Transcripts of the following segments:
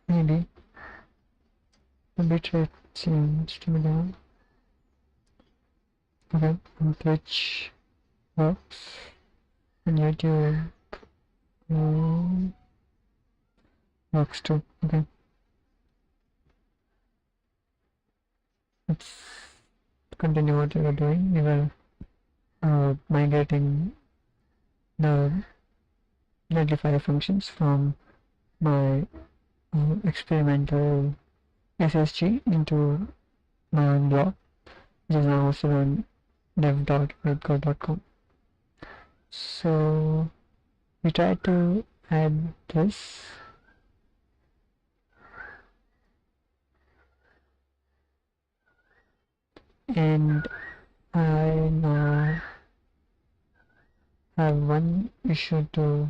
maybe the bitrate seems to be down. Okay, and Twitch works, and YouTube works too. Okay, let's continue what we were doing. We were migrating the identifier functions from my experimental SSG into my own blog, which is now hosted on dev.redcode.com. So we tried to add this, and I now have one issue to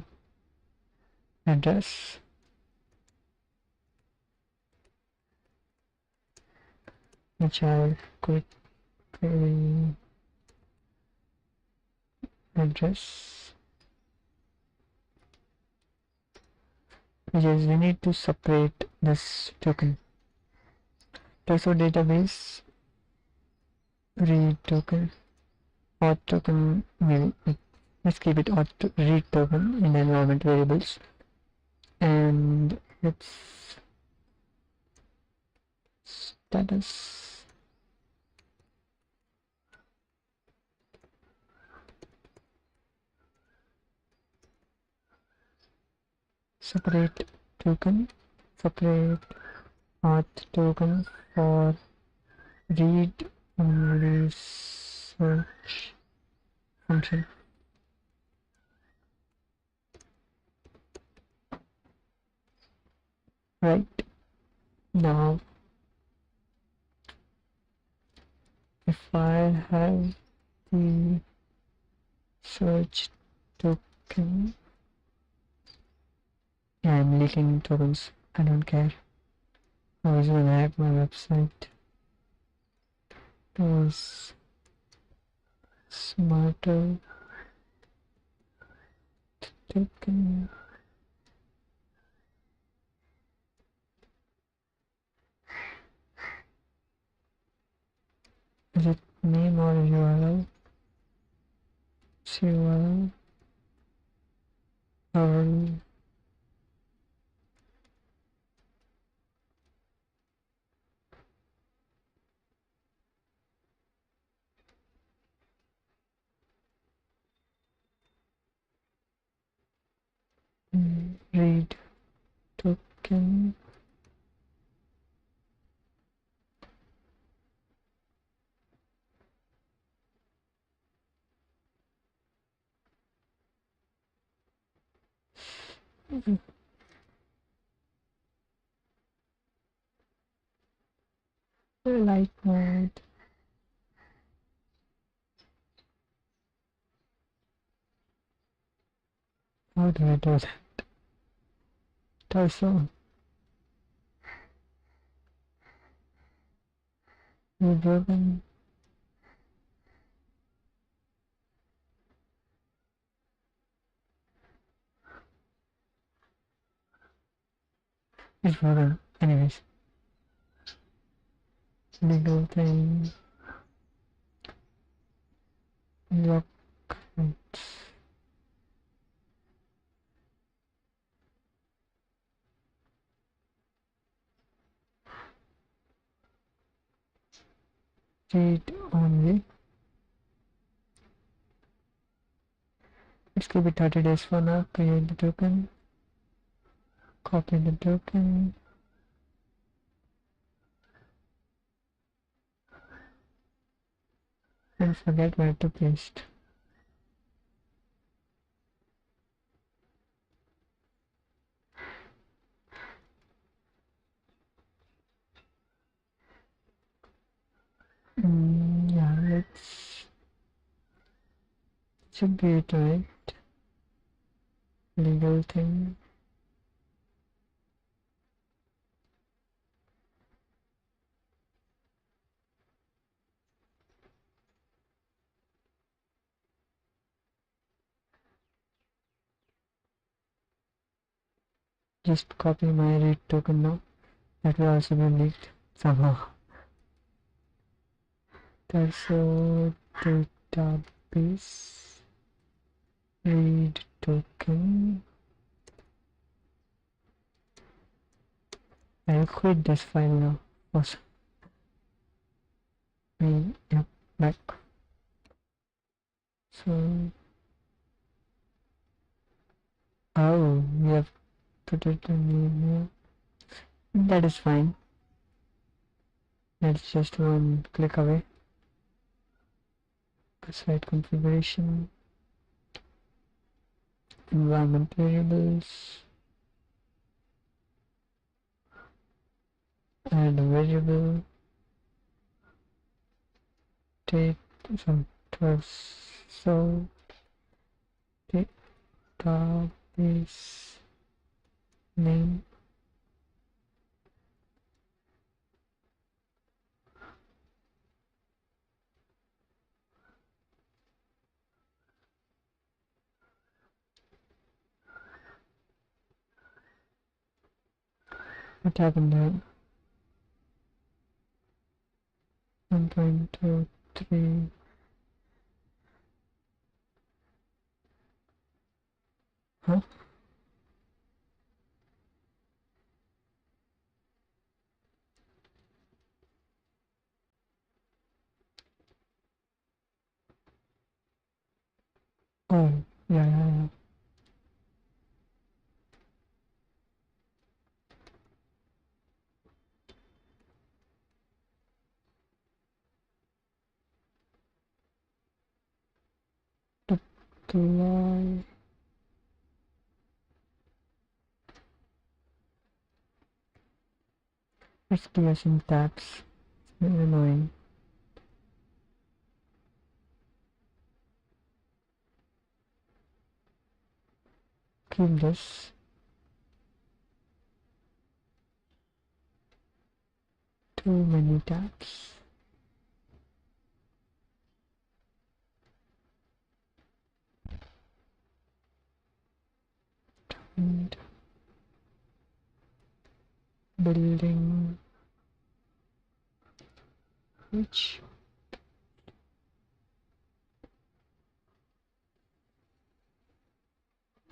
address, which I'll quickly address, which is we need to separate this token. Text database read token, auth token, maybe let's keep it auth read token in the environment variables, and its status separate token, separate auth token for read only search function. Right now, if I have the search token, yeah, I'm leaking tokens, I don't care. I was gonna hack my website. Was smarter token. Is it name or URL? URL or read token. Light mode. How do I do that? Torso. Broken. It's broken. Anyways. Legal thing. Lock. Read only. Let's keep it 30 days for now. Create the token. Copy the token. And forget where to paste. Yeah, let's should be it, right? Legal thing. Just copy my read token now. That will also be leaked somehow. There's a database read token. I'll quit this file now. Also, yep, back. So, oh, we have put it in here. That is fine. That's just one click away. Site configuration, environment variables, add a variable, take some so database name. What happened there? 1.23. Huh? Oh, yeah. Deploy. SQL syntax. Annoying. Keep this. Too many tabs. And building which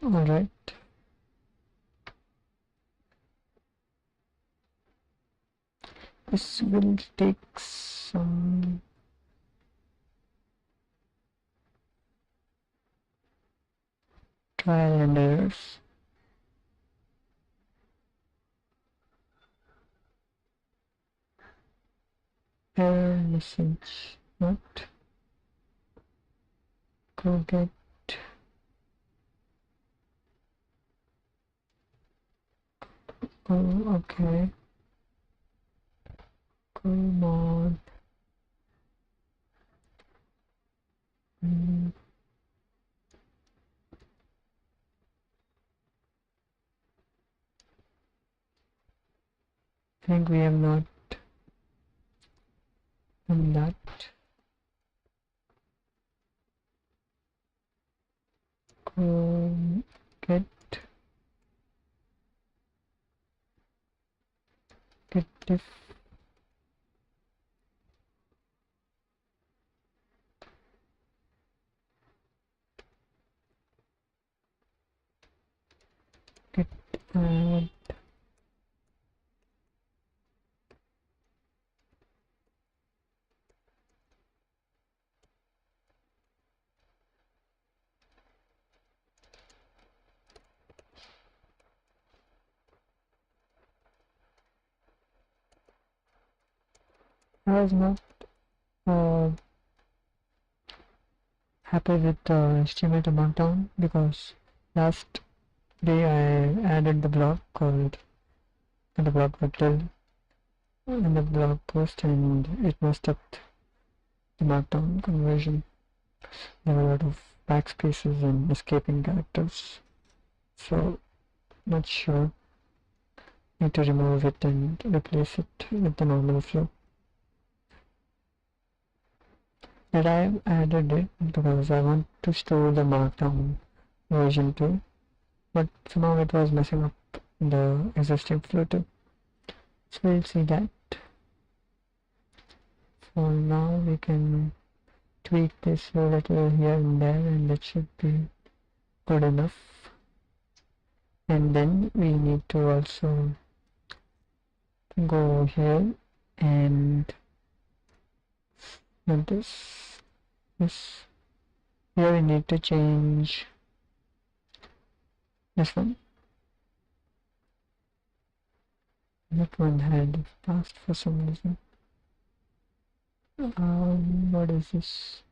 all right. This will take some trial and errors. Error message not go get okay come on I think we have not done that. Get diff get add I was not happy with the HTML to markdown because last day I added the blog called the blog title in the blog post and it messed up the markdown conversion. There were a lot of backspaces and escaping characters, so not sure. Need to remove it and replace it with the normal flow. But I added it because I want to store the markdown version too, but somehow it was messing up the existing flow too. So we'll see that. For now we can tweak this a little here and there, and that should be good enough. And then we need to also go here and notice this. Here we need to change this one. That one had passed for some reason. What is this?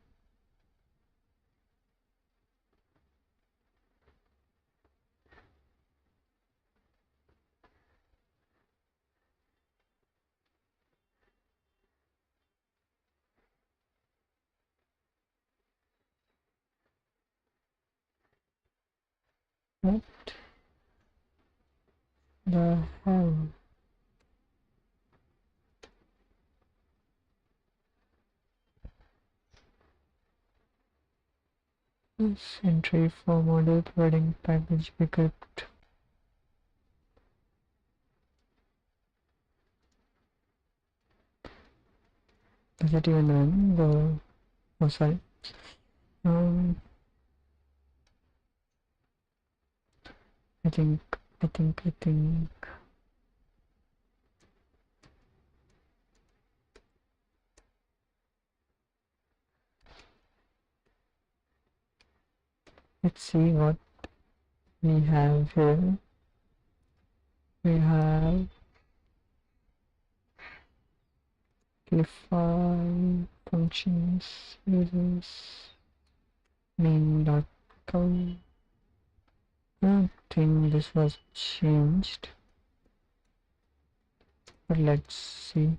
What the hell? This entry for model providing package equipped. Does it even run the? Oh, sorry. I think. Let's see what we have here. We have amplify functions users main.com. I don't think this was changed, but let's see.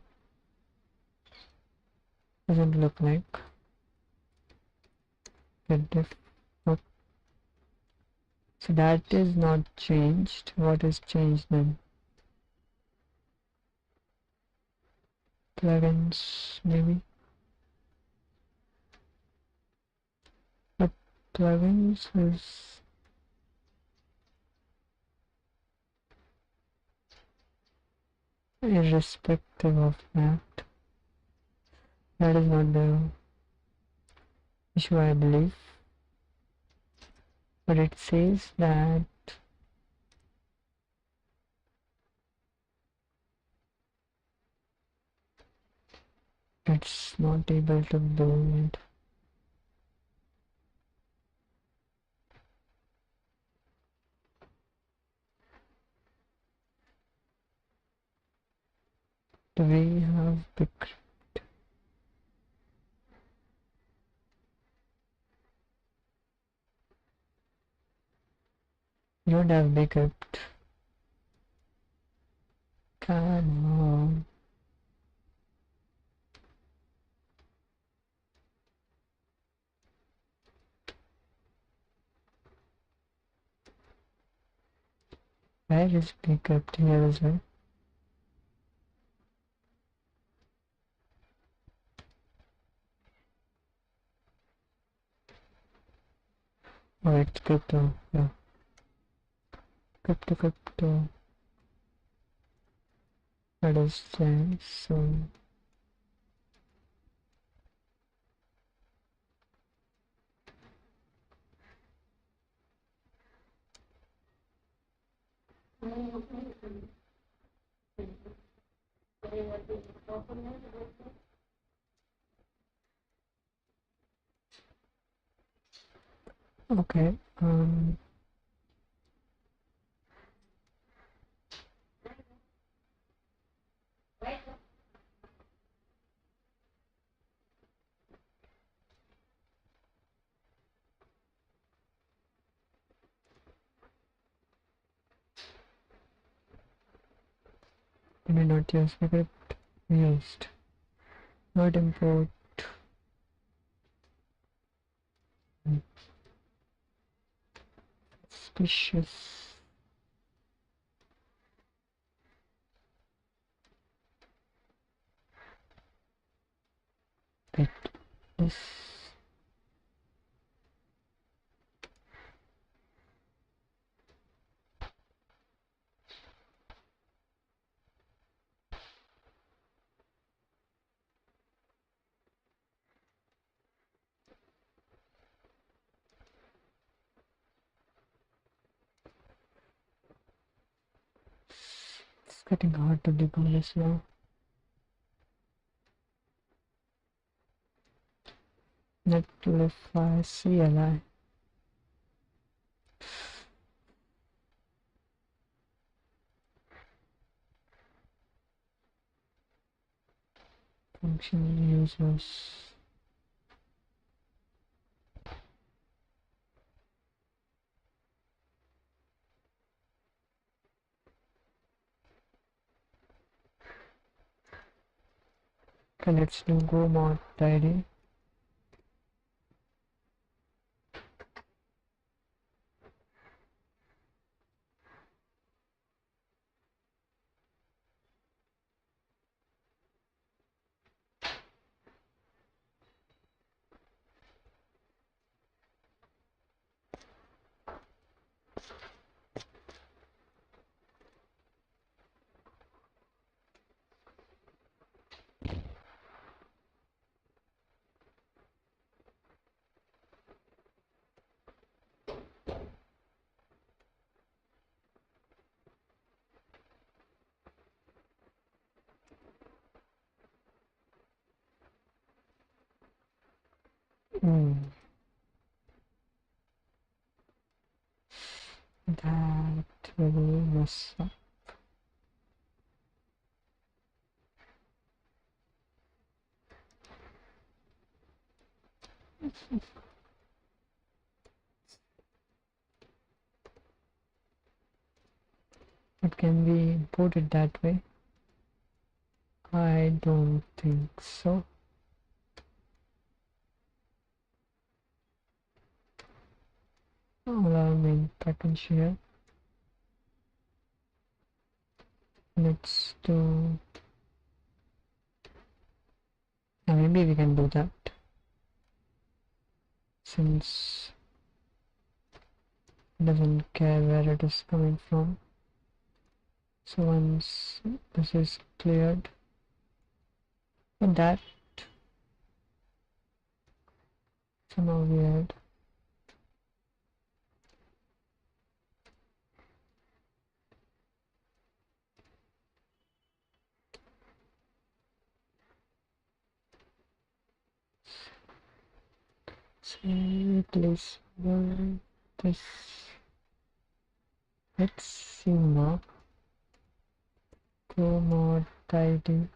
Doesn't look like get diff. Nope. So that is not changed. What is changed then? Plugins maybe, but plugins is irrespective of that. That is not the issue, I believe, but it says that it's not able to build. Do we have big? You don't have backup. Come on. Where is backup here as well? Oh, it's crypto. Yeah. Crypto. That is there. So okay. Did we not use backup? Used. Not import. Suspicious. Wait. This. getting hard to decode this now. Netlify CLI. Function users. Okay, let's do go mod tidy. That will mess up. It can be imported that way. I don't think so. All our main package here. Let's do. Maybe we can do that since it doesn't care where it is coming from. So once this is cleared, and that somehow weird. Replace this. Let's see now. Go mod tidy.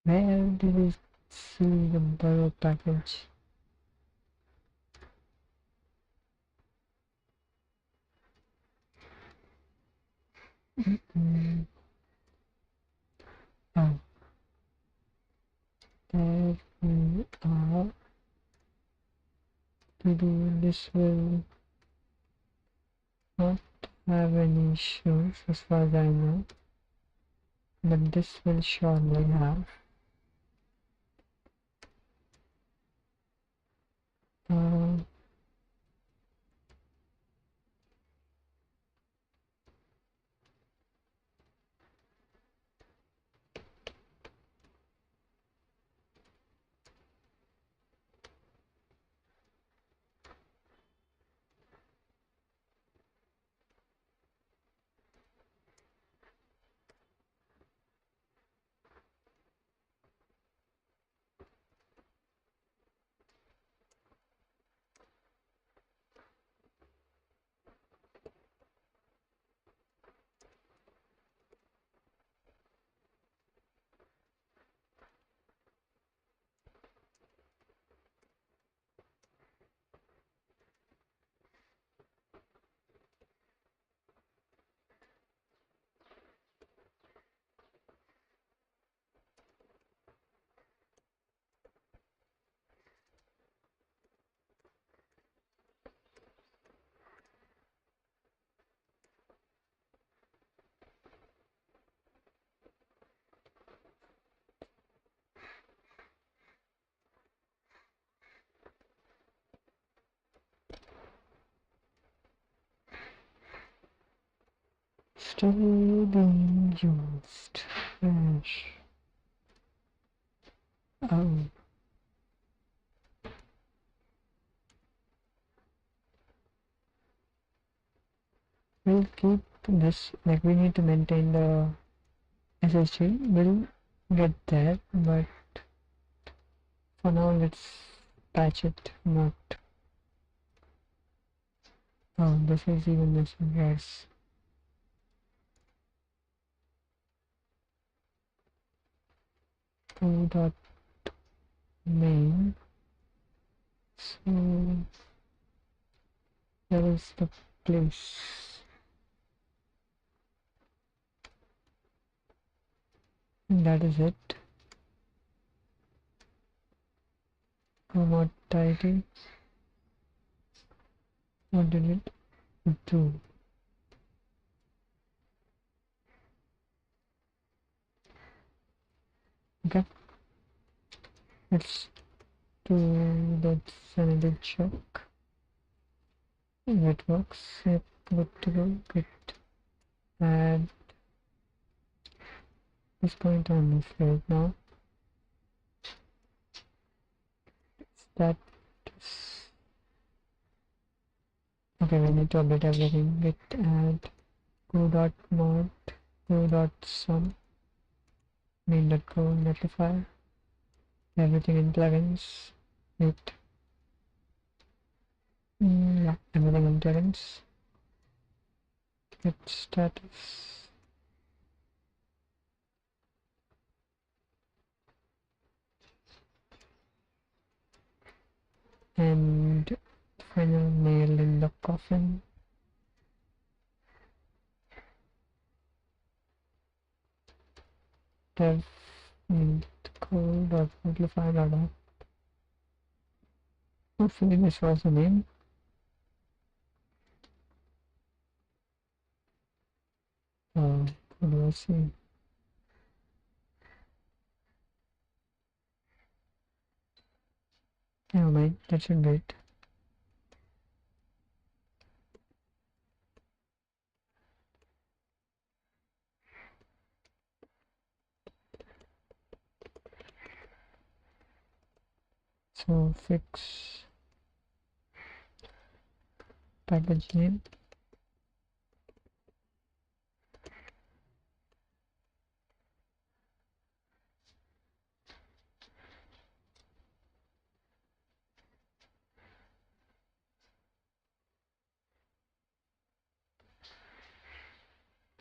Where did we see the borrow package? Oh, there we are. This will not have any issues as far as I know, but this will surely have. Still being used hash. Oh, we'll keep this, like we need to maintain the SSG. We'll get there, but for now let's patch it. Not. Oh, this is even missing. Yes. Dot main. So that is the place. And that is it. Not tidy. What did it do? Okay. Let's do that sanity check. If it works, yep, good to go. Git add this point on this right now. Status. Okay, we need to update everything. Git add go.mod go.sum main.go netlify everything in plugins. Git yeah, everything in plugins. Git status. And final nail in the coffin. Dev code.simplify.app. Hopefully this was the name. What do I see? Never mind, that should be it. So fix package name.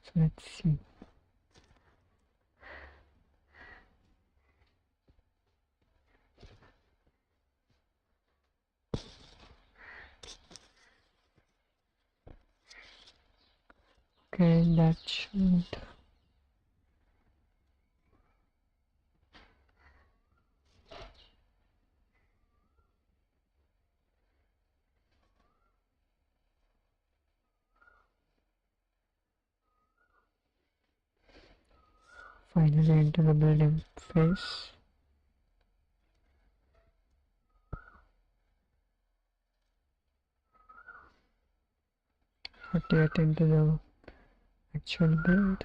So let's see. Okay, that should finally enter the building phase. Not yet into the actual build.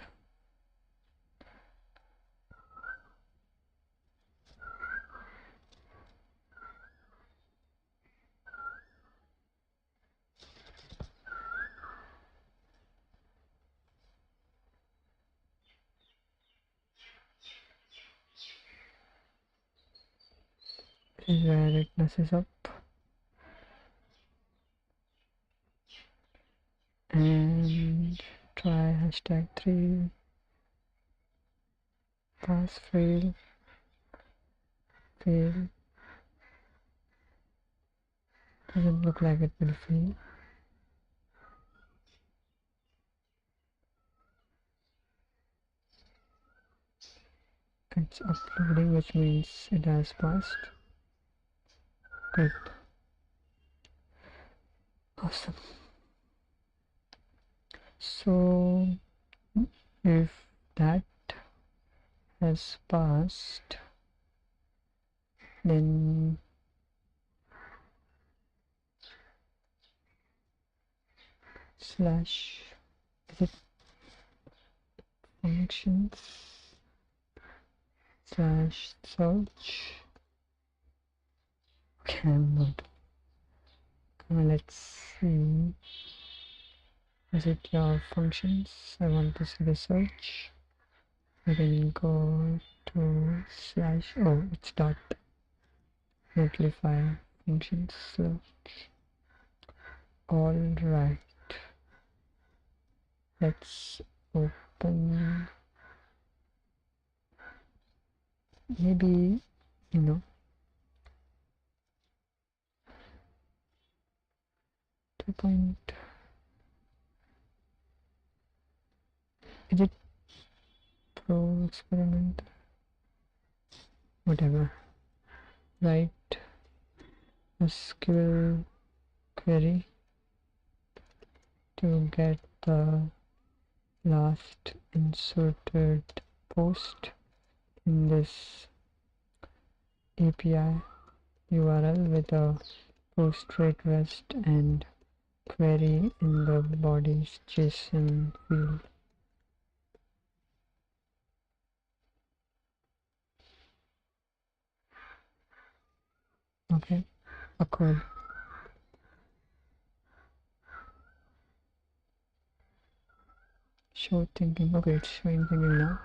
This is where it messes up. And try #3 pass fail. Doesn't look like it will fail. It's uploading, which means it has passed. Good. Awesome. So if that has passed, then slash is it functions slash search. Okay, I'm not. Let's see. Is it your functions? I want to see the search. I can go to slash. Oh, it's dot notify functions search. All right. Let's open. Maybe, you know, 2 point. Is it pro experiment? Whatever. Write SQL query to get the last inserted post in this API URL with a post request and query in the body's JSON field. Okay, a code. Show thinking. Okay, it's showing thinking now.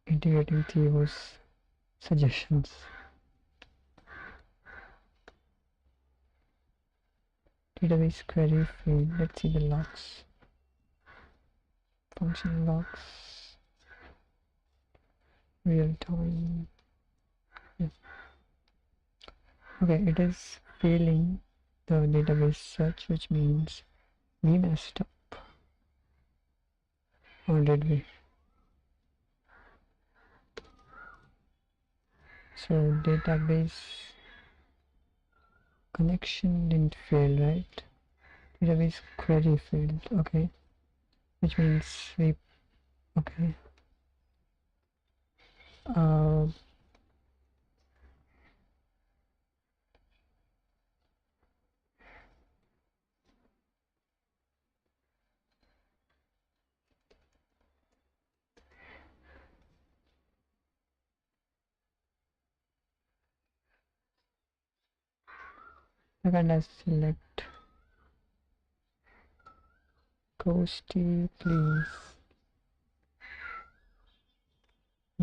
Integrating Theo's suggestions. Database query field. Let's see the logs. Function logs. Real time. Yeah. Okay, it is failing the database search, which means we messed up. Or did we? So database connection didn't fail, right? Database query failed. Okay, which means we. Okay. Again, I select Ghosty, please.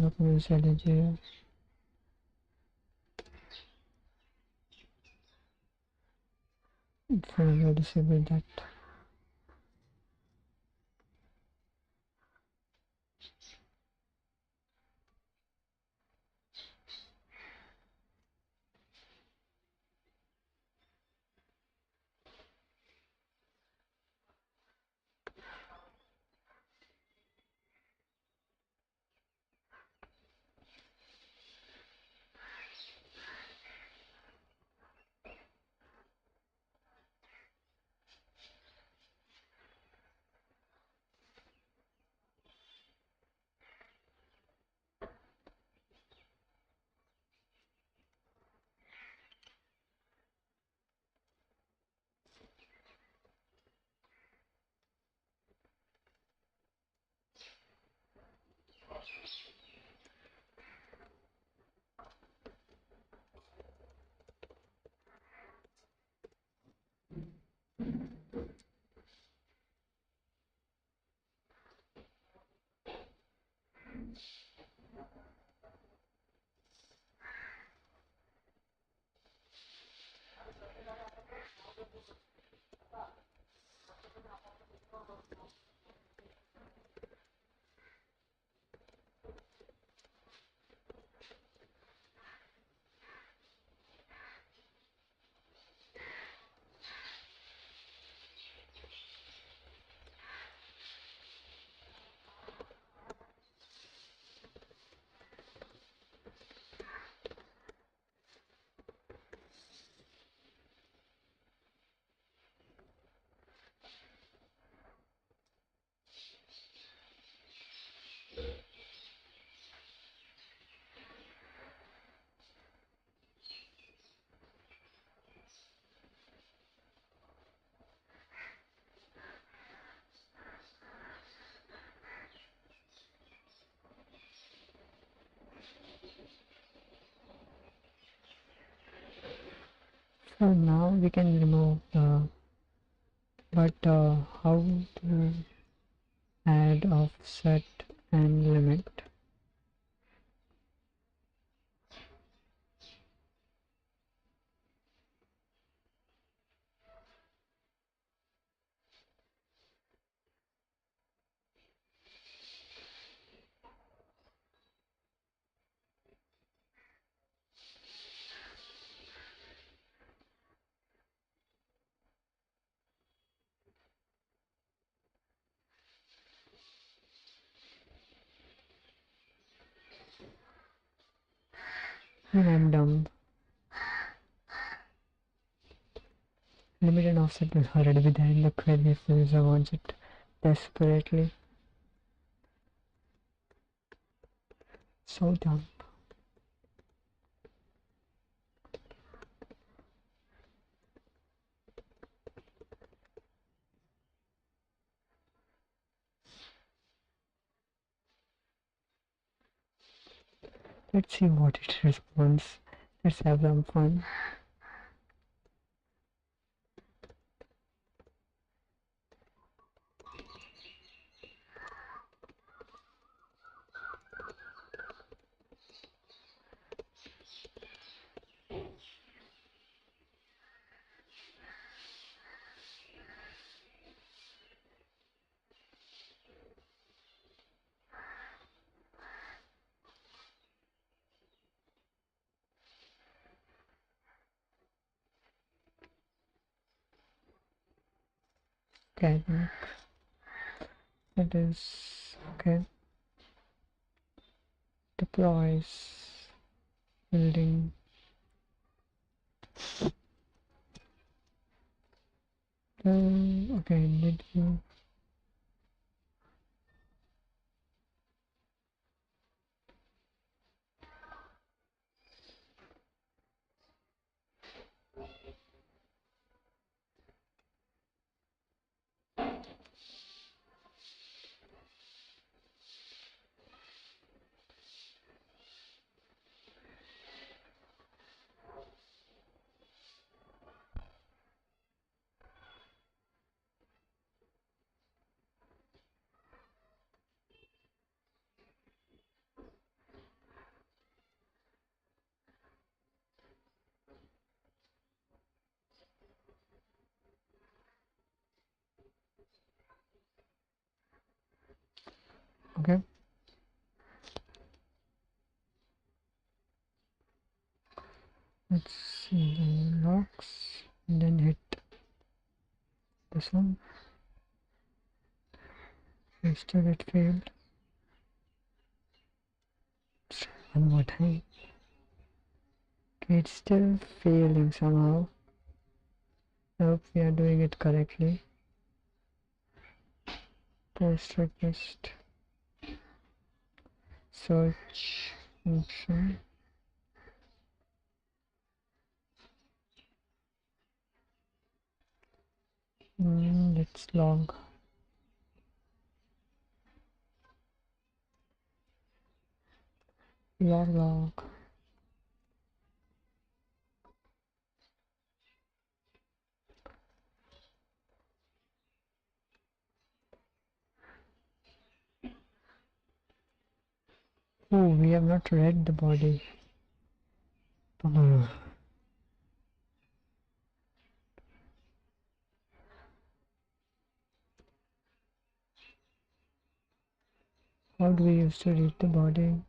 Document strategy. Further disable that. So now we can remove the, but how to add offset and limit? When I'm dumb, limit and offset will already be there in the query if the user wants it desperately. So dumb. Let's see what it responds. Let's have some fun. Okay, it is okay. Deploys building. Okay, did you? Okay. Let's see the logs, and then hit this one. Still it failed. Let's try one more time. Okay, it's still failing somehow. I hope we are doing it correctly. Post request. Search function. Let's log. Log. Oh, we have not read the body. How do we used to read the body?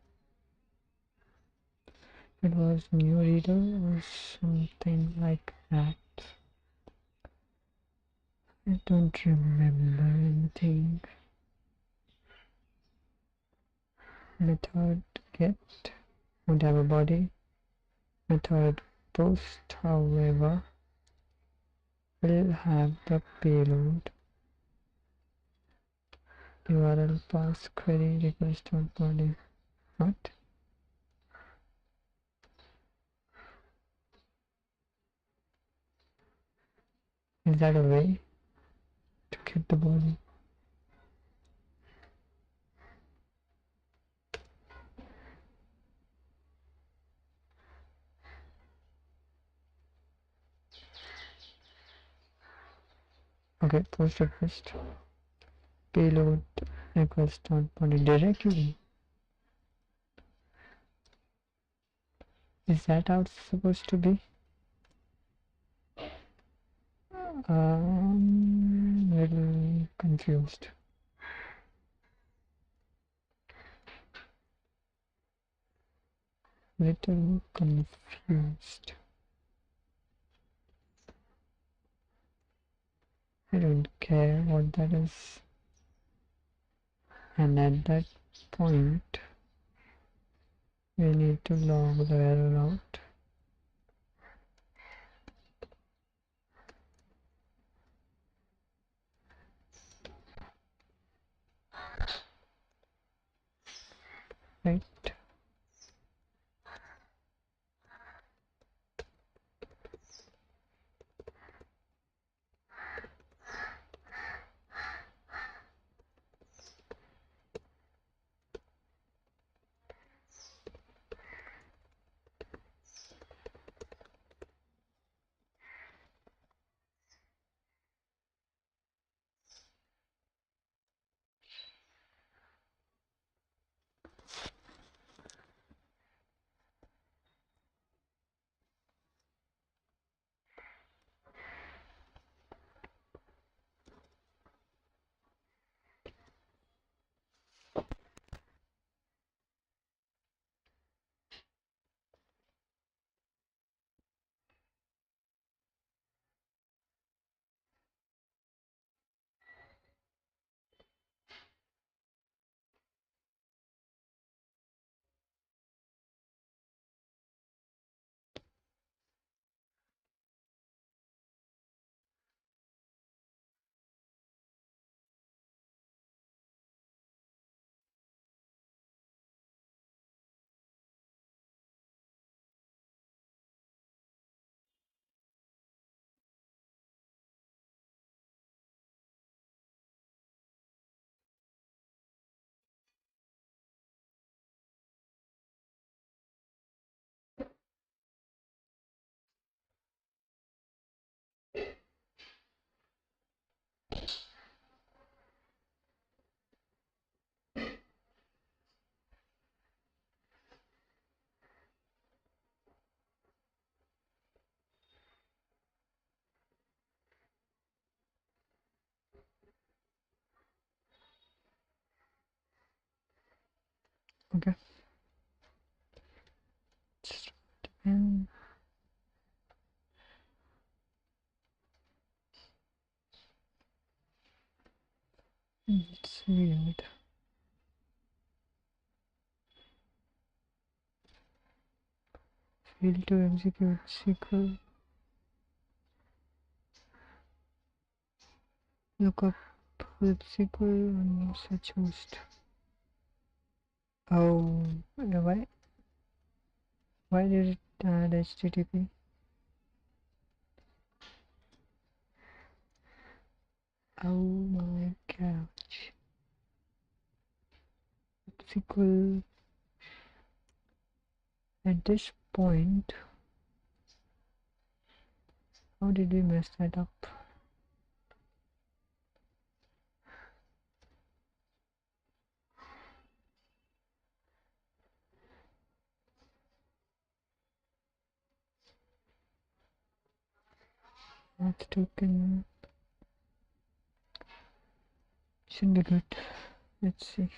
It was new reader or something like that. I don't remember anything. Method get would have a body. Method post, however, will have the payload. URL pass query request body. What? Is that a way to get the body? Okay, post request payload request dot body directly. Is that how it's supposed to be? Little confused. Little confused. I don't care what that is. And at that point, we need to log the error out. Right? Okay. Just in. It's weird. Fail to execute SQL. Look up with SQL on such host. Oh, why did it add HTTP? Oh my gosh. SQL at this point, how did we mess that up? Auth token should be good. Let's see.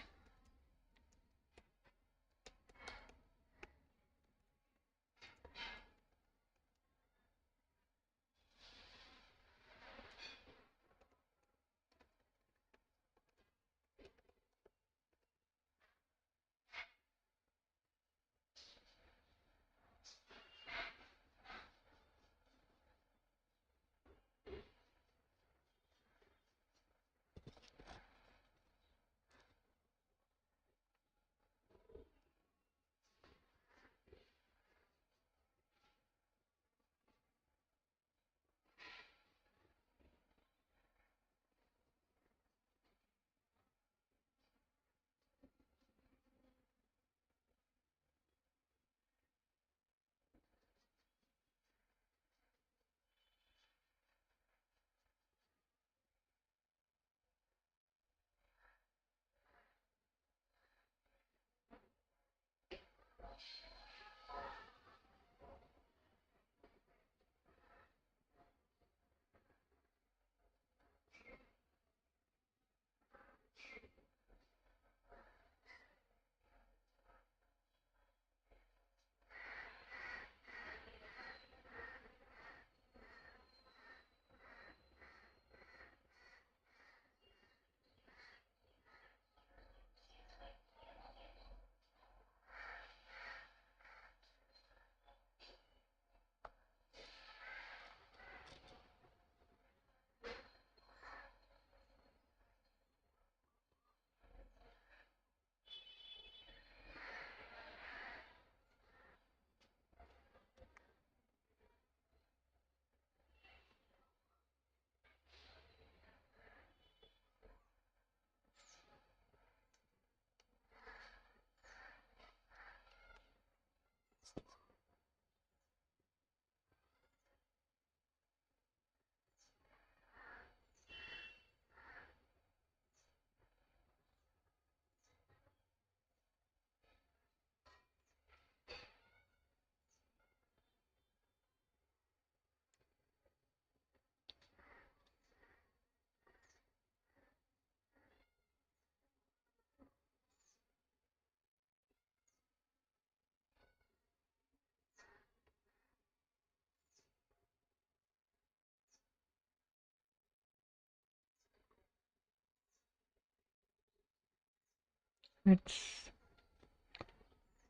Let's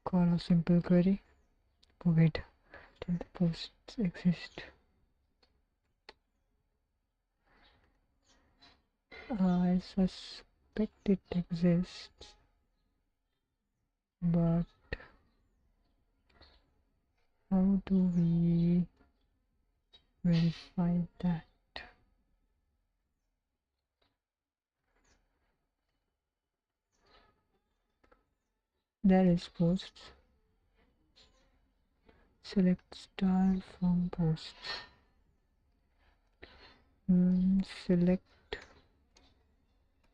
call a simple query. Oh wait, till the posts exist. I suspect it exists, but how do we verify that? There is posts. Select star from posts. Select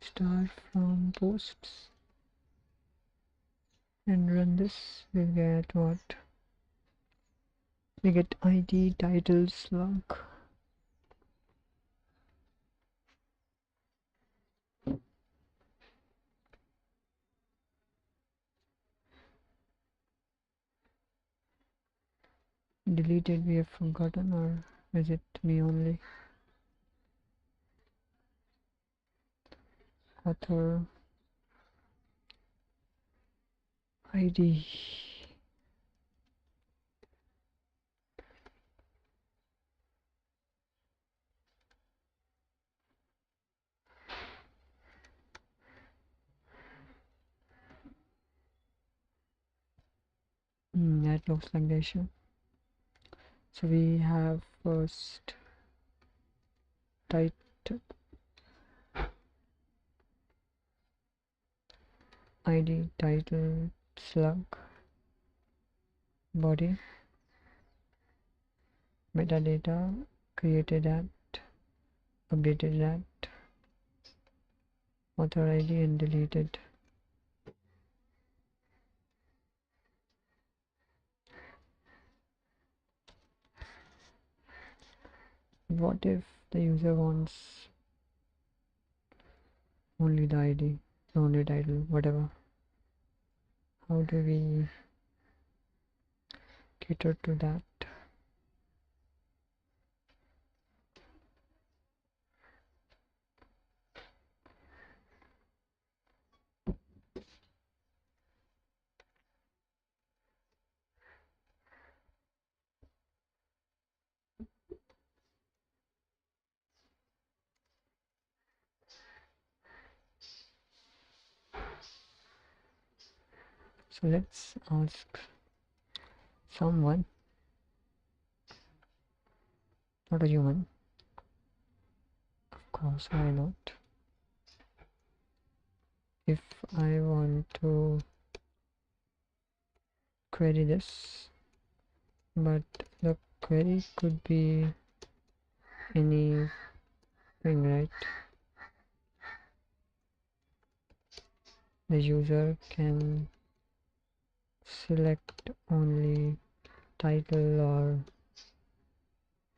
star from posts and run this. We'll get what? We get ID, title, slug. Deleted, we have forgotten, or is it me only? Author ID. That looks like the issue. So we have first title, ID, title, slug, body, metadata, created at, updated at, author ID, and deleted. What if the user wants only the ID, only title, whatever? How do we cater to that? So let's ask someone, not a human, of course, why not? If I want to query this, but the query could be anything, right? The user can select only title or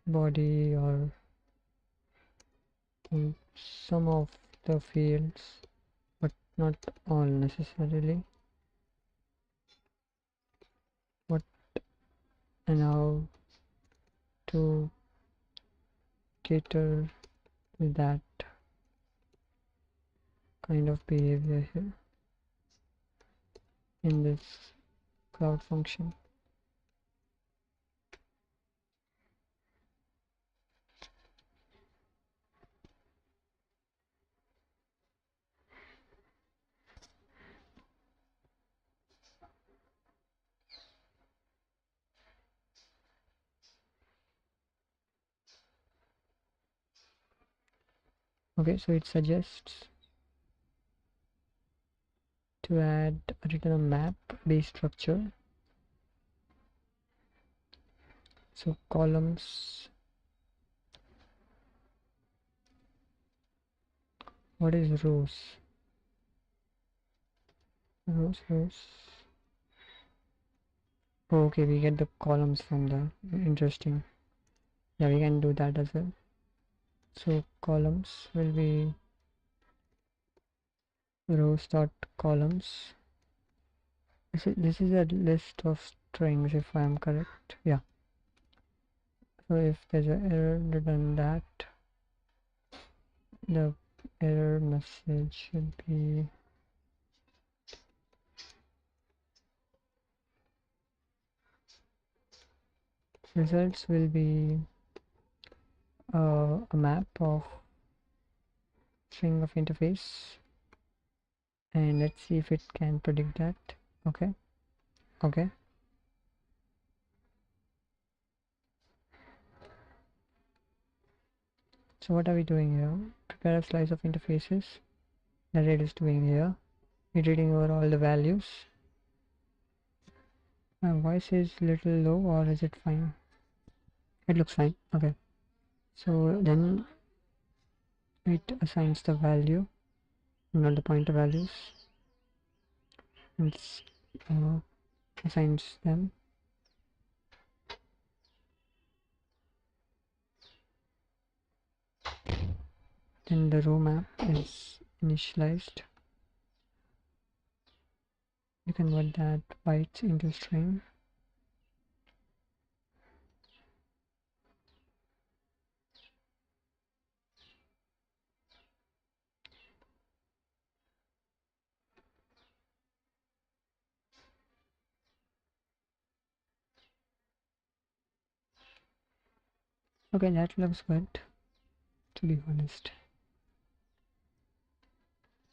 body or some of the fields, but not all necessarily. What and how to cater to that kind of behavior here in this cloud function. Okay, so it suggests to add a return map based structure. So columns, what is rows? Rows. Oh, okay, we get the columns from the interesting. Yeah, we can do that as well. So columns will be rows dot columns. This is a list of strings, if I am correct. Yeah. So if there's an error, return that. The error message should be results will be a map of string of interface, and let's see if it can predict that. Okay. So what are we doing here? Prepare a slice of interfaces that it is doing here. We're reading over all the values. My voice is little low, or is it fine? It looks fine. Okay. So then it assigns the value, not the pointer values. It assigns them. Then the row map is initialized. You convert that bytes into string. Okay, that looks good, to be honest.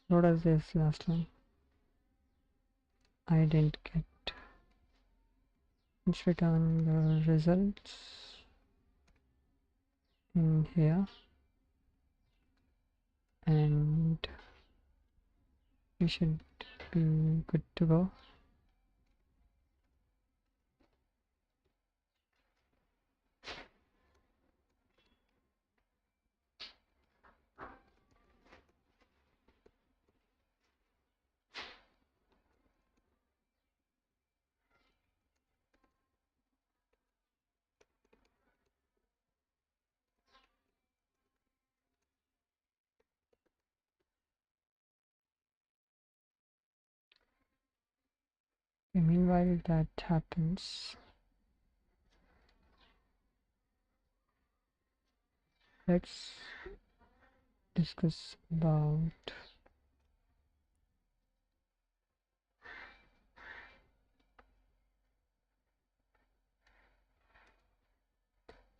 What does this last one? I didn't get. Let's return the results in here, and we should be good to go. Okay, meanwhile that happens, let's discuss about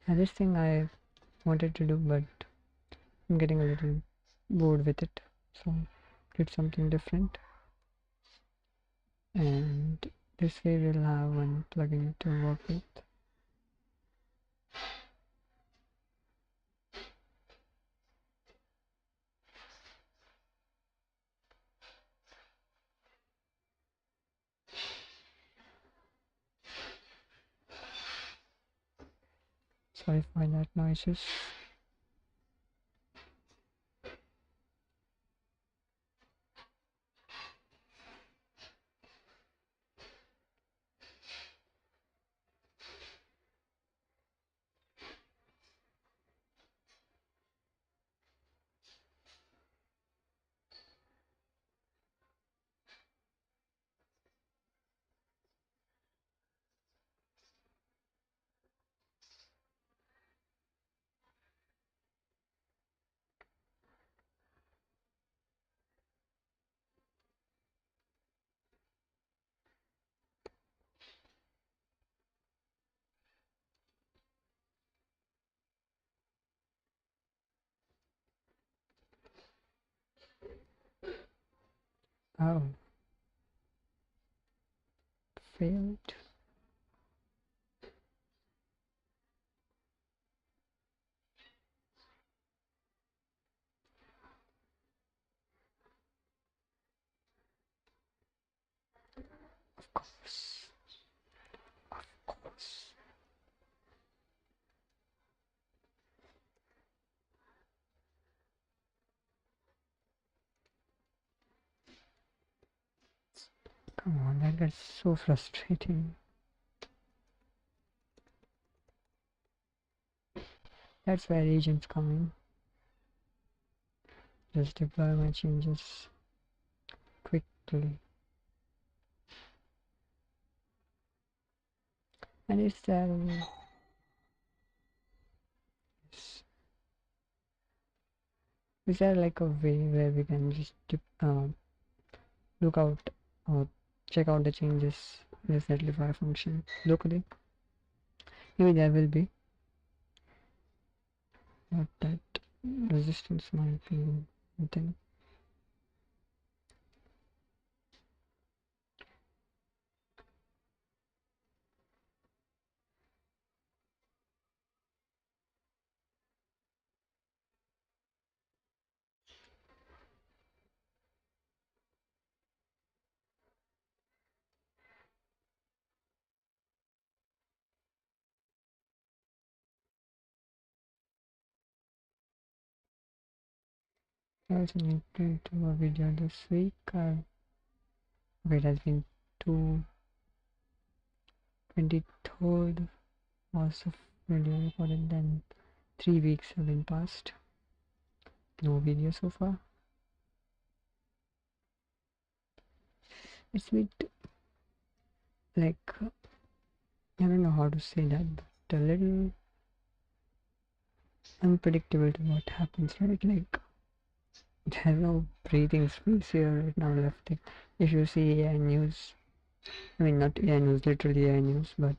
this thing I wanted to do, but I'm getting a little bored with it, so did something different. And this way we'll have one plugin to work with. Sorry for that noises. Oh, failed. Of course. Of course. Come on, that gets so frustrating. That's where agents come in. Just deploy my changes quickly. And is there like a way where we can just look out or check out the changes in this netlify function locally? Maybe there will be, but that resistance might be something. I also need to do a video this week. Okay, it has been 23rd was the video recorded, then 3 weeks have been passed. No video so far. It's a bit like, I don't know how to say that, but a little unpredictable to what happens, right? Like, there's no breathing space here right now left. If you see AI news, I mean, not AI news, literally AI news, but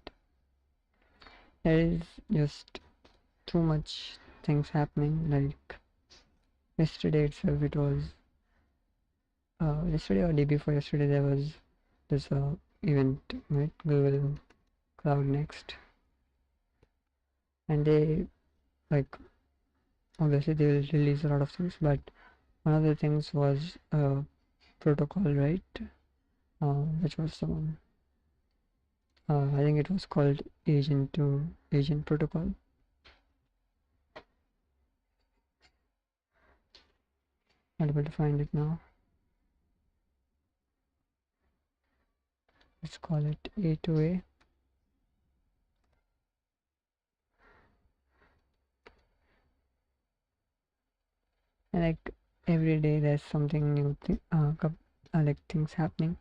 there is just too much things happening. Like, yesterday itself, it was, yesterday or day before yesterday, there was this event, right? Google Cloud Next, and they, like, obviously they will release a lot of things, but one of the things was protocol, right? Which was someone, I think it was called agent to agent protocol. Not able to find it now. Let's call it A to A. And like every day there's something new like things happening.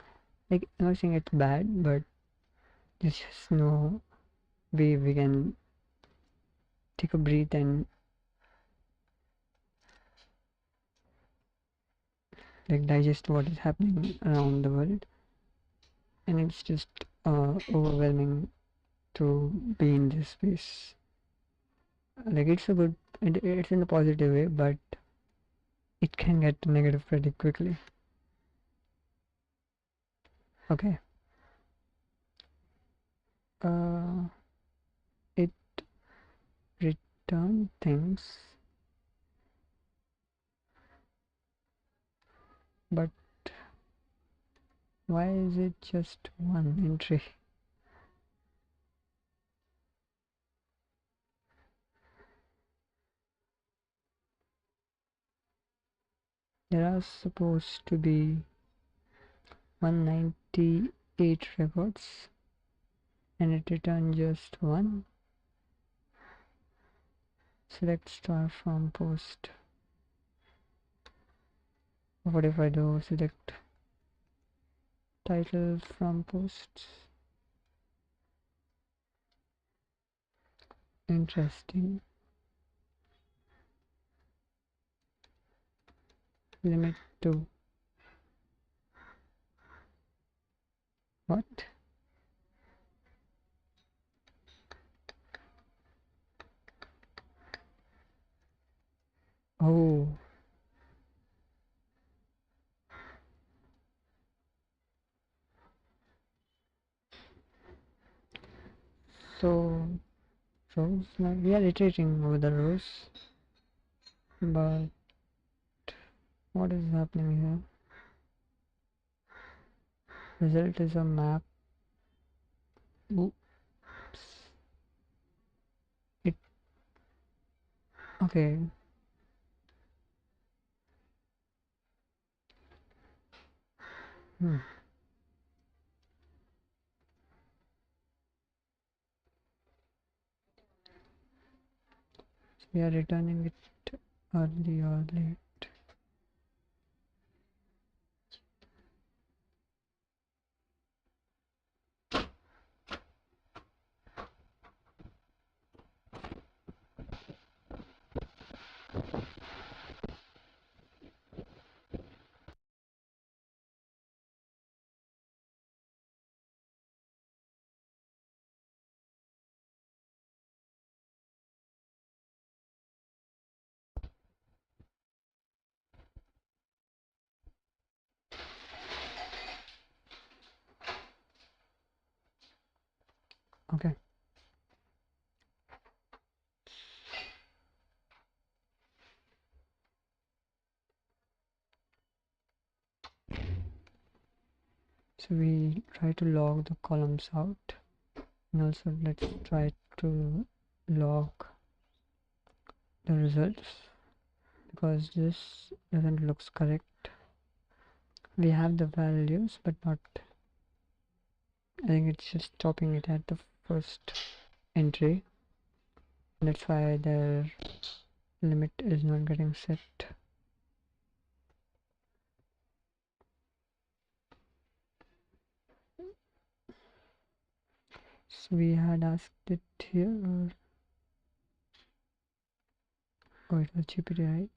Like, I'm not saying it's bad, but there's just no way we can take a breath and like digest what is happening around the world. And it's just overwhelming to be in this space. Like, it's a good, it's in a positive way, but it can get negative pretty quickly. Okay. It returned things, but why is it just one entry? There are supposed to be 198 records, and it returned just one. Select star from post. What if I do select title from posts? Interesting. Limit to what? Oh, so rows. We are iterating over the rows, but what is happening here? Result is a map. Oops. It okay. Hmm. So we are returning it early or late. Okay. So we try to log the columns out, and also let's try to log the results, because this doesn't looks correct. We have the values but not, I think it's just stopping it at the first entry. That's why the limit is not getting set. So we had asked it here, or oh, it was GPT, right?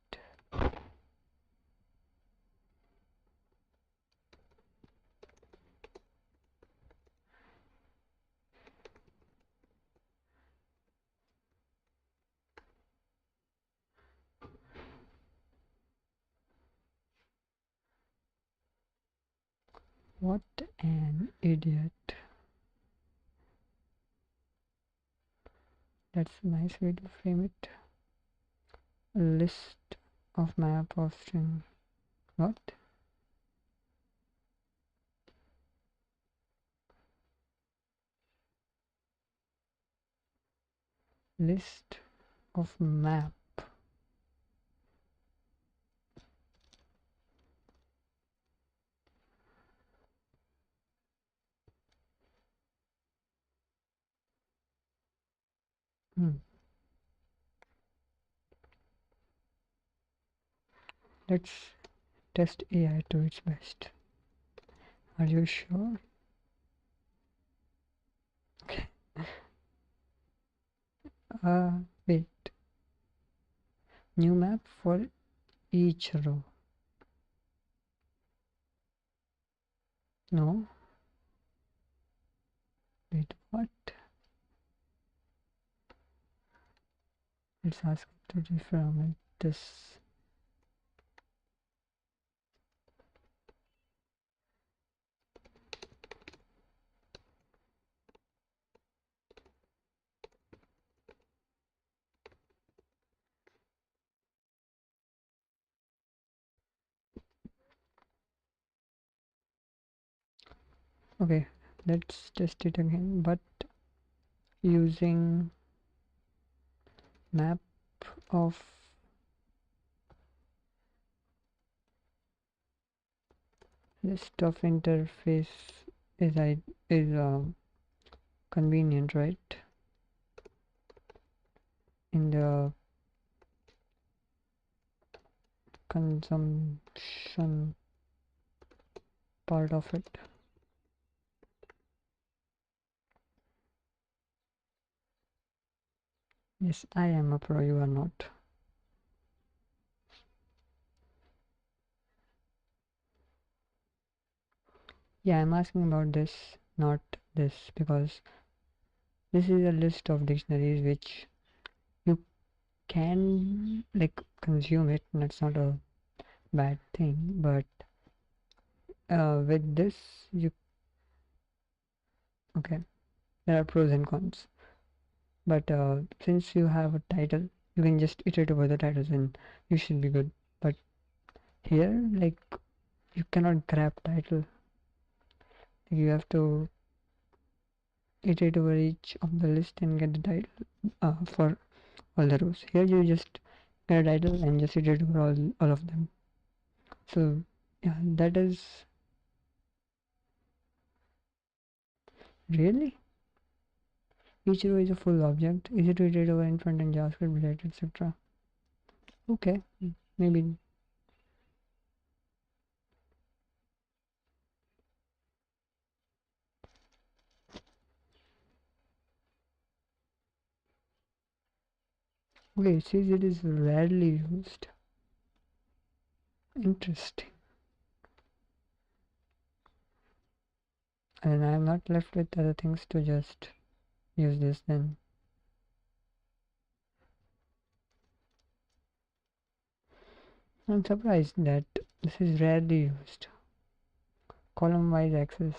What an idiot. That's a nice way to frame it. A list of map of string. What? List of map. Let's test AI to its best. Are you sure? Okay. Wait. New map for each row. No. Wait, what? Let's ask it to reformat this. Okay, let's test it again, but using map of list of interface is convenient, right? In the consumption part of it. Yes, I am a pro, you are not. Yeah, I'm asking about this, not this, because this is a list of dictionaries which you can like consume it, and that's not a bad thing, but with this you, okay, there are pros and cons, but since you have a title, you can just iterate over the titles and you should be good. But here, like, you cannot grab title, like, you have to iterate over each of the list and get the title for all the rows. Here you just get a title and just iterate over all of them. So yeah, that is really, each row is a full object, easy to iterate over in front end, JavaScript related, etc. Okay, maybe. Okay, it says it is rarely used. Interesting. And I'm not left with other things to just use this then. I'm surprised that this is rarely used. Column wise access.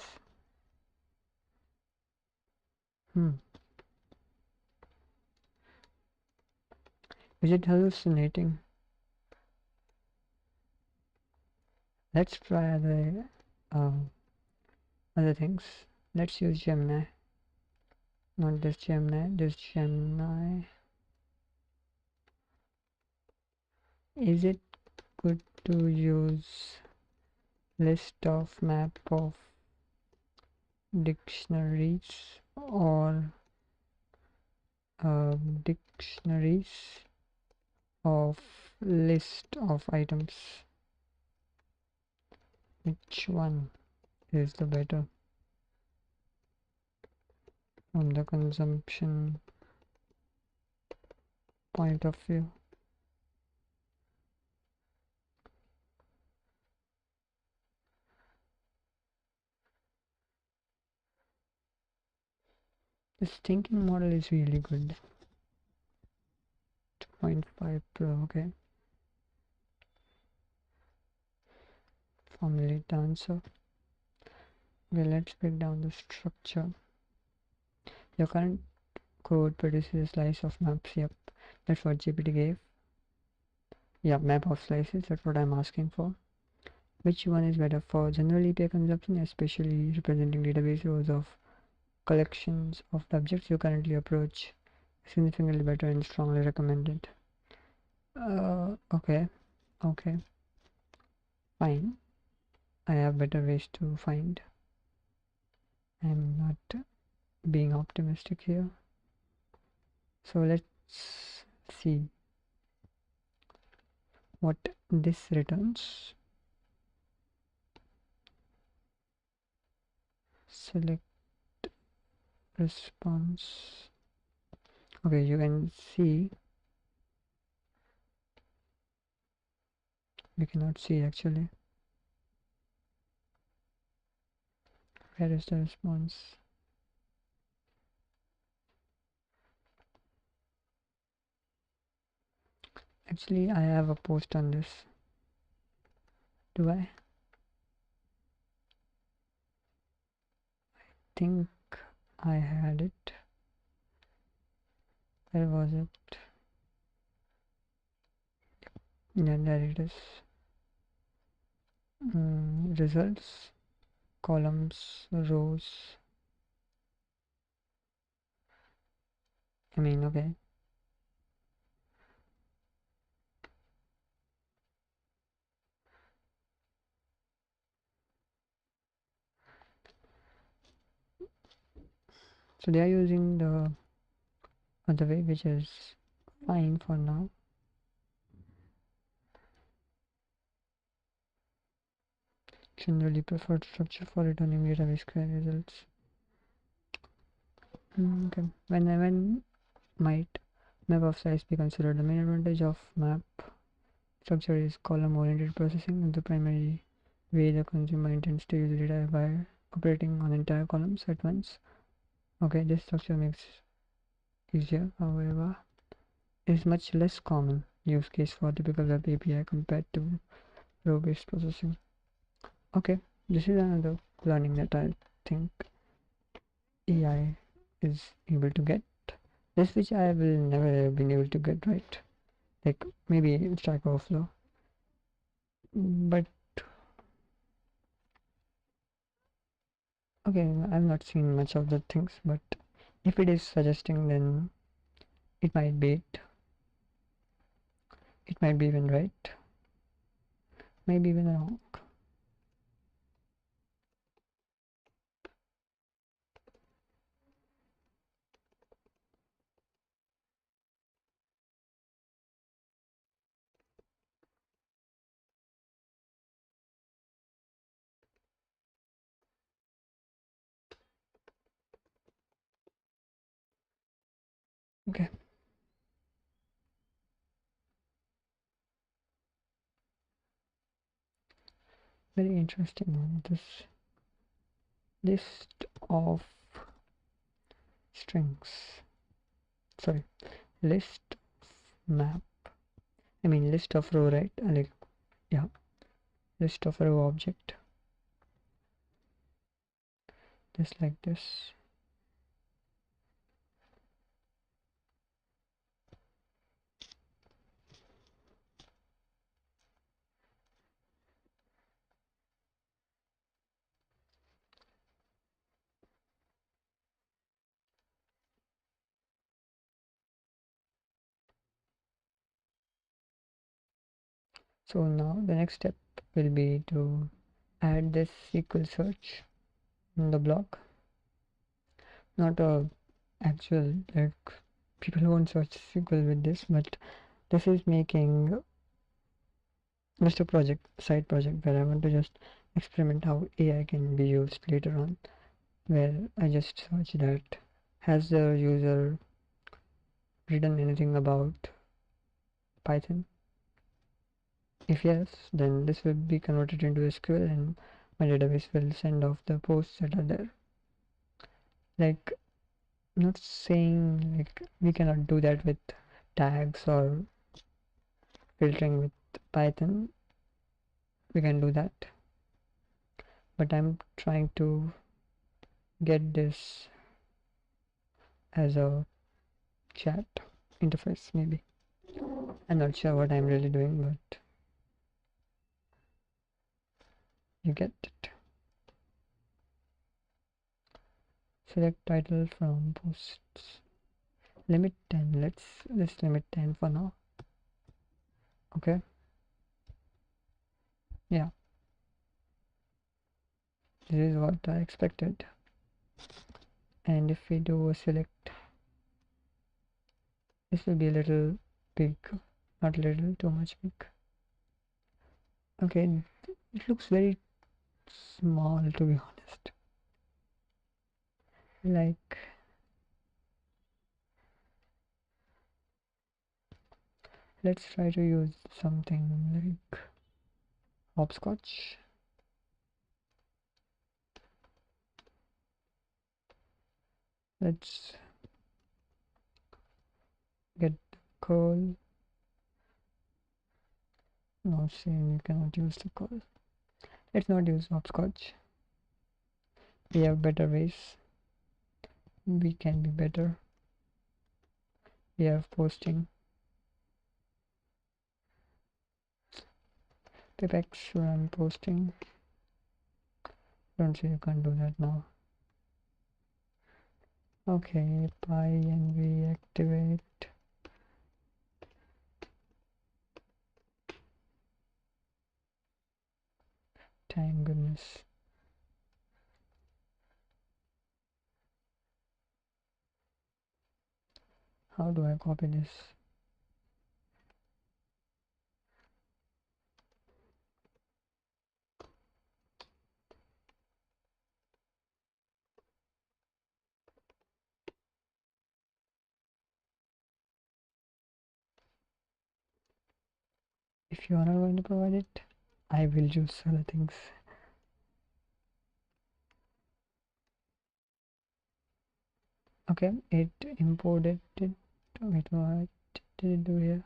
Is it hallucinating? Let's try other things. Let's use Gemini. Not this Gemini, this Gemini. Is it good to use list of map of dictionaries or dictionaries of list of items? Which one is the better from the consumption point of view? This thinking model is really good. 2.5 Pro, okay. Formulate the answer. Okay, let's break down the structure. Your current code produces a slice of maps. Yep, that's what GPT gave. Yeah, map of slices, that's what I'm asking for. Which one is better for general API consumption, especially representing database rows of collections of the objects you currently approach? Significantly better and strongly recommended. Okay, fine. I have better ways to find. I'm not being optimistic here. So let's see what this returns. Select response. Okay, you can see, we cannot see actually. Where is the response? Actually, I have a post on this. Do I? Think I had it. Where was it? Yeah, there it is. Results, columns, rows. Okay. So they are using the other way, which is fine for now. Generally preferred structure for returning database query results. Okay. When might map of size be considered? The main advantage of map structure is column-oriented processing, and the primary way the consumer intends to use data by operating on entire columns at once. Okay, this structure makes easier, however, is much less common use case for typical web API compared to row-based processing. Okay, this is another learning that I think AI is able to get. This which I will never have been able to get right. Like maybe Stack Overflow. But okay, I've not seen much of the things, but if it is suggesting, then it might be it. It might be even right. Maybe even wrong. Okay. Very interesting one. This list of strings. Sorry, list of map. List of row, right? Like, yeah, list of row object. Just like this. So now the next step will be to add this SQL search in the block. Not a actual, like, people won't search SQL with this, but this is making just a side project where I want to just experiment how AI can be used later on, where I just search that has the user written anything about Python. If yes, then this will be converted into SQL and my database will send off the posts that are there. Like, not saying like we cannot do that with tags or filtering with Python, we can do that, but I'm trying to get this as a chat interface. Maybe I'm not sure what I'm really doing, but you get it. Select title from posts, limit 10. Let's limit 10 for now. Okay, yeah, this is what I expected. And if we do a select, this will be a little big, not little, too much big. Okay, it looks very small, to be honest. Like, let's try to use something like hopscotch. Let's get the curl. No, saying you cannot use the curl. Let's not use hopscotch. We have better ways. We can be better. We have posting. Pipex run posting. Don't say you can't do that now. Okay, and we activate. Thank goodness. How do I copy this? If you are not going to provide it, I will use other things. Okay, it imported it. Wait, what did it do here?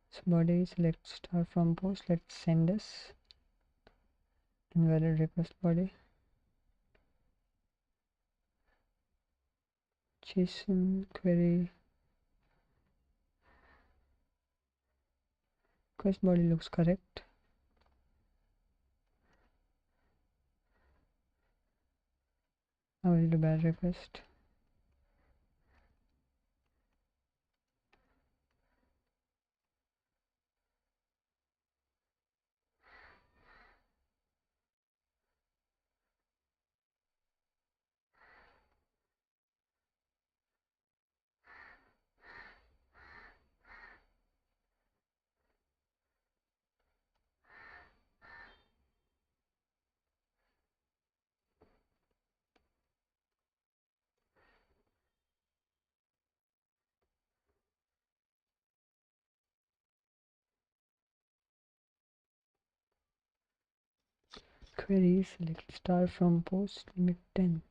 So body, select star from post. Let's send this invalid request body. JSON query. Request body looks correct. I will do bad request. Query, select star from post, limit 10.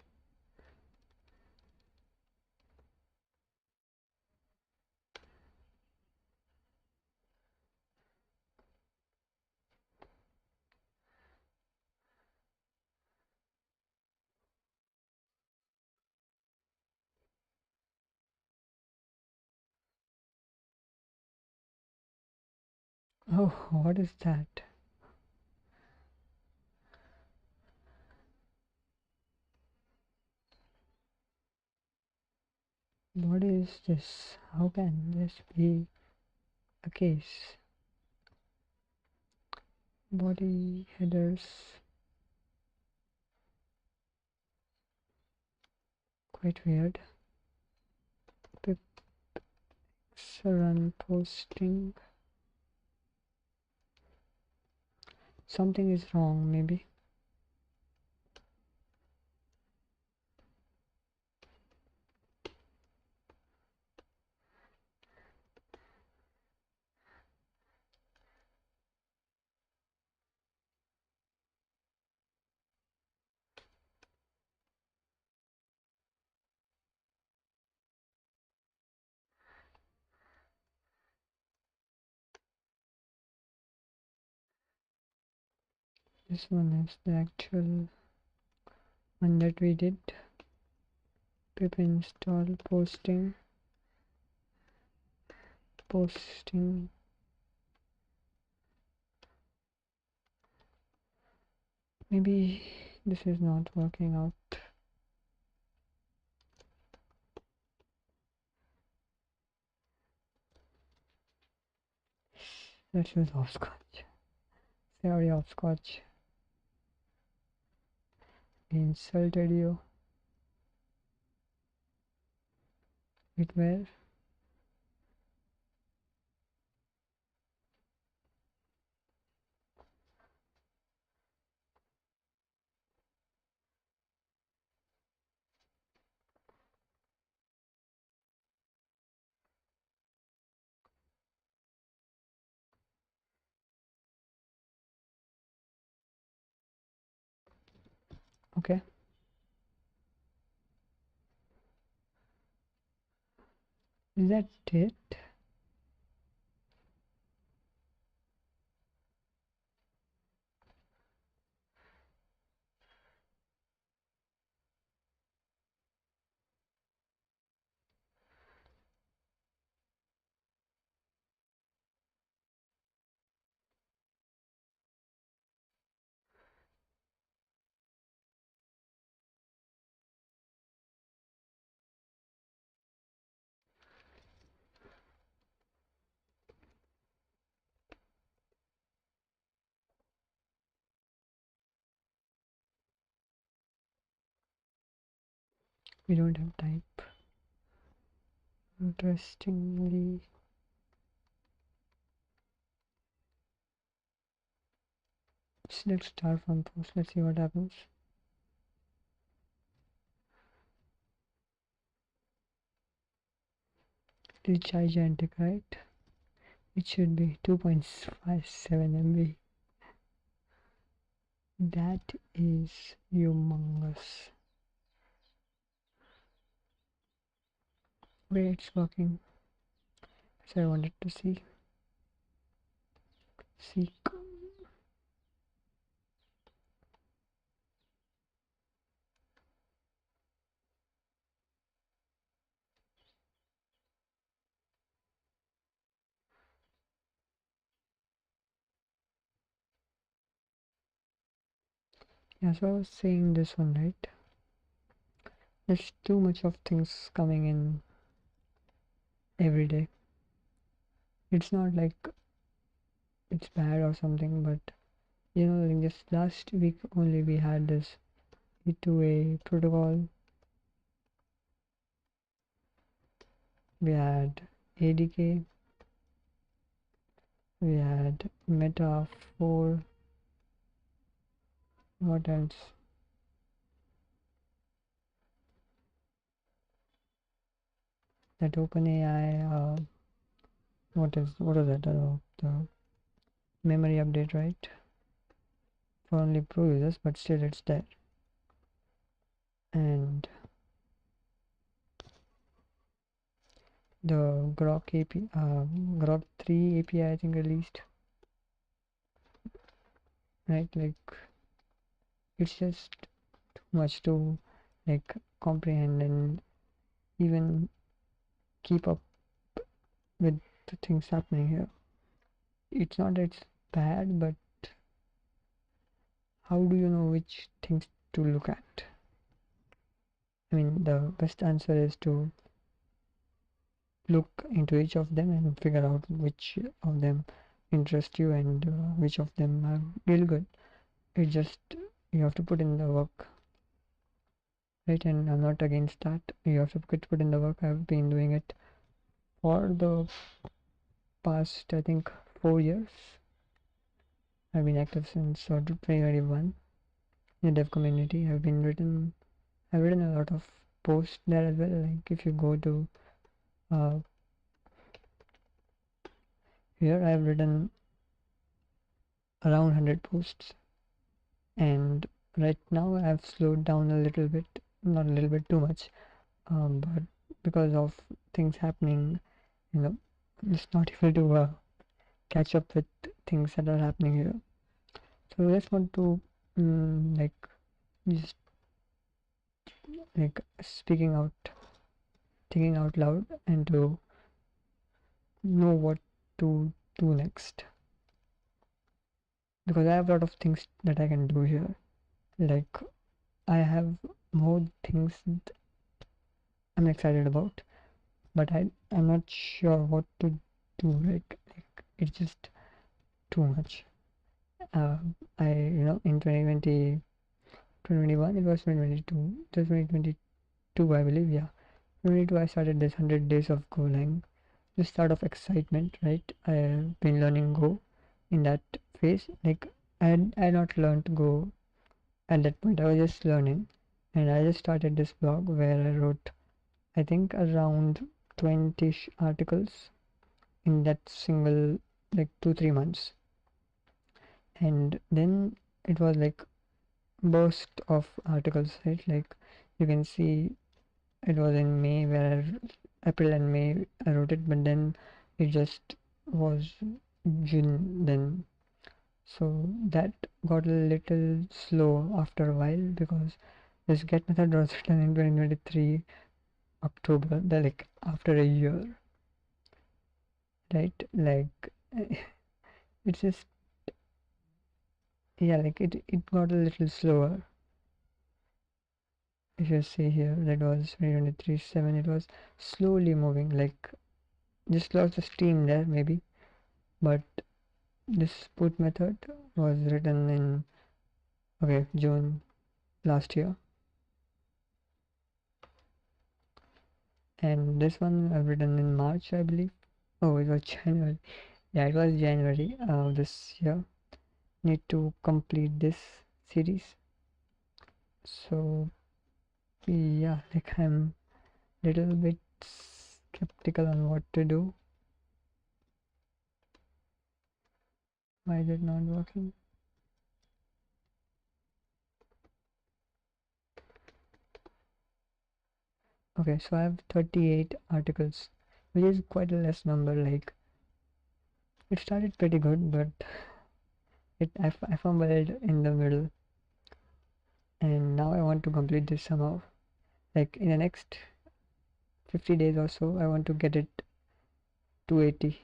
Oh, what is that? What is this? How can this be a case? body headers, quite weird. Pip run posting, something is wrong maybe. This one is the actual one that we did. Pip install posting, maybe this is not working out. Let's use hopscotch. Sorry, hopscotch. He insulted you. Wait, where? Okay. Is that it? We don't have type. Interestingly, select star from post. Let's see what happens. It is gigantic, right? It should be 2.57 MB. That is humongous. Wait, it's working. So I wanted to see. Seek. Yeah, so I was saying this one, right? There's too much of things coming in every day. It's not like it's bad or something, but you know, like just last week only we had this E2A protocol, we had ADK, we had Meta 4, what else? That OpenAI, what is that? The memory update, right? For only pro users, but still it's there. And the Grok API, Grok 3 API, I think released, right? Like it's just too much to like comprehend and even keep up with the things happening here. It's not that it's bad, but how do you know which things to look at? I mean, the best answer is to look into each of them and figure out which of them interest you and which of them are really good. It just, you have to put in the work, right? And I'm not against that. You have to put in the work. I've been doing it for the past, I think, 4 years. I've been active since 2021 in the dev community. I've written a lot of posts there as well. Like if you go to uh, here, I've written around 100 posts, and right now I've slowed down a little bit, not a little bit, too much, but because of things happening, you know, I'm just not able to catch up with things that are happening here. So I just want to like just like speaking out, thinking out loud, and to know what to do next, because I have a lot of things that I can do here. Like I have more things that I'm excited about, but I'm not sure what to do. Like it's just too much. uh, I in 2020, 2021, it was 2022, just 2022 I believe, yeah, 2022 I started this 100 days of Golang, the start of excitement, right? I have been learning Go in that phase. Like I had not learned Go at that point, I was just learning, and I just started this blog where I wrote, I think, around 20 articles in that single, like 2-3 months. And then it was like burst of articles, right? Like you can see it was in May where April and May I wrote it, but then it just was June then. So that got a little slow after a while, because this get method was written in 2023 October, like after a year, right? Like it's just, yeah, like it got a little slower. If you see here, that was 2023 7, it was slowly moving, like just lost the steam there maybe. But this put method was written in, okay, June last year, and this one I've written in March, I believe. Oh, it was January. Yeah, it was January this year. Need to complete this series. So yeah, like I'm little bit skeptical on what to do. Why is it not working? Okay, so I have 38 articles, which is quite a less number. Like it started pretty good, but I fumbled in the middle, and now I want to complete this somehow. Like in the next 50 days or so, I want to get it to 80,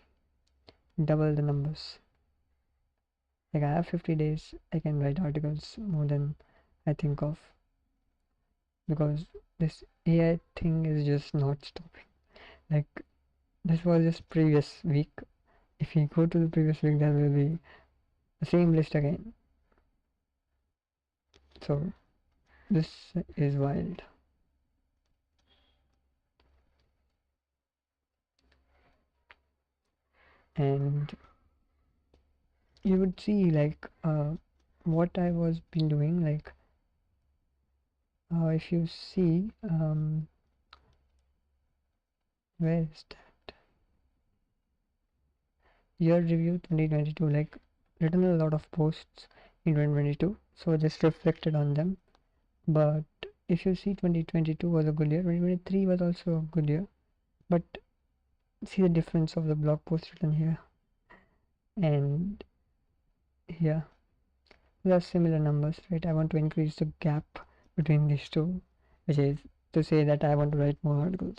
double the numbers. Like I have 50 days, I can write articles more than I think of, because this AI thing is just not stopping. Like this was just previous week. If you go to the previous week, there will be the same list again. So this is wild. And you would see, like what I was been doing, like if you see, where is that year review 2022, like written a lot of posts in 2022, so just reflected on them. But if you see, 2022 was a good year, 2023 was also a good year, but see the difference of the blog post written here and here. They are similar numbers, right? I want to increase the gap between these two, which is to say that I want to write more articles.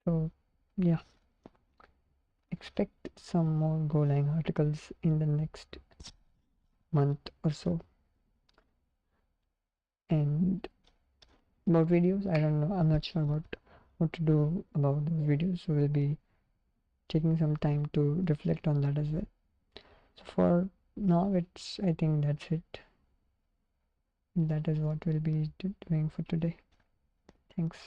So yeah, expect some more Golang articles in the next month or so. And about videos, I don't know, I'm not sure what to do about those videos, so we'll be taking some time to reflect on that as well. So for now, I think that's it. That is what we'll be doing for today. Thanks.